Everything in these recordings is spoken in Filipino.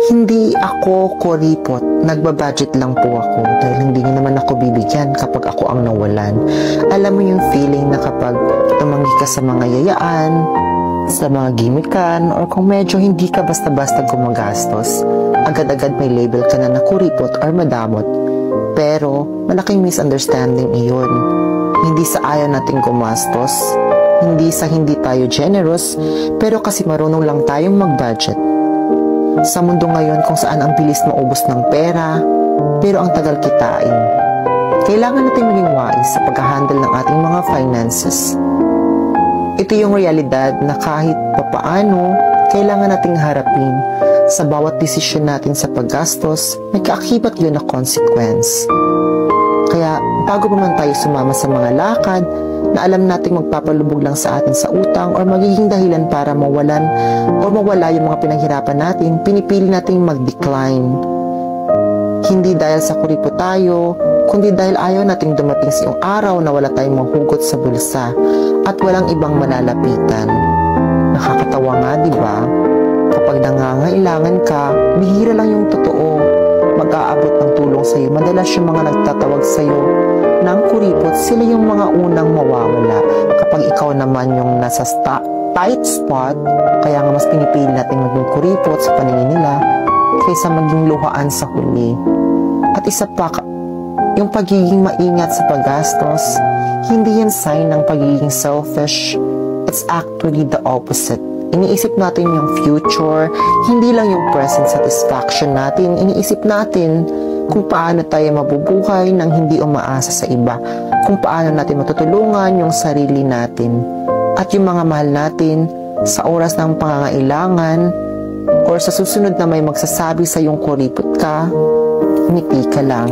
Hindi ako kuripot, nagbabudget lang po ako dahil hindi niyo naman ako bibigyan kapag ako ang nawalan. Alam mo yung feeling na kapag tumanggi ka sa mga yayaan, sa mga gimikan, or kung medyo hindi ka basta-basta gumagastos, agad-agad may label ka na kuripot or madamot. Pero malaking misunderstanding iyon. Hindi sa ayaw nating gumastos, hindi sa hindi tayo generous, pero kasi marunong lang tayong mag-budget. Sa mundo ngayon kung saan ang bilis maubos ng pera, pero ang tagal kitain, kailangan natin maging wise sa pag-handle ng ating mga finances. Ito yung realidad na kahit papaano, kailangan nating harapin. Sa bawat desisyon natin sa paggastos, may kaakibat yun na consequence. Kaya bago pa man tayo sumama sa mga lakad na alam nating magpapalubog lang sa atin sa utang or magiging dahilan para mawalan o mawala yung mga pinaghirapan natin, pinipili nating mag-decline. Hindi dahil sa kuripo tayo, kundi dahil ayaw nating dumating sa iyong araw na wala tayong mahugot sa bulsa at walang ibang malalapitan. Nakakatawa nga, di ba? Kapag nangangailangan ka, bihira lang yung totoo. Mag-aabot ng tulong sa iyo. Madalas yung mga nagtatawag sa iyo ng kuripot, sila yung mga unang mawawala. Kapag ikaw naman yung nasa tight spot, kaya nga mas pinipili natin maging kuripot sa paningin nila kaysa maging luhaan sa huli. At isa pa, yung pagiging maingat sa paggastos, hindi yan sign ng pagiging selfish. It's actually the opposite. Iniisip natin yung future, hindi lang yung present satisfaction natin. Iniisip natin kung paano tayo mabubuhay nang hindi umaasa sa iba, kung paano natin matutulungan yung sarili natin at yung mga mahal natin sa oras ng pangangailangan or sa susunod na may magsasabi sa yung kuripot ka, ngiti ka lang.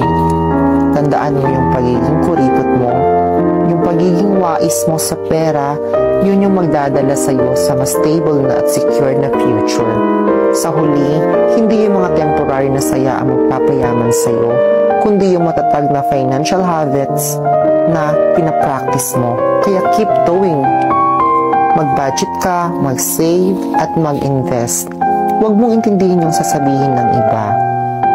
Tandaan mo yung pagiging kuripot mo, yung pagiging wais mo sa pera, yun yung magdadala sa iyo sa mas stable na at secure na future. Sa huli, hindi yung mga temporary na saya ang magpapayaman sa iyo, kundi yung matatag na financial habits na pinapractice mo. Kaya keep doing. Mag-budget ka, mag-save, at mag-invest. Huwag mong intindihin yung sasabihin ng iba.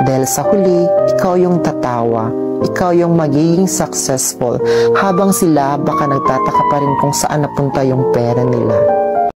Dahil sa huli, ikaw yung tatawa. Ikaw yung magiging successful habang sila baka nagtataka pa rin kung saan napunta yung pera nila.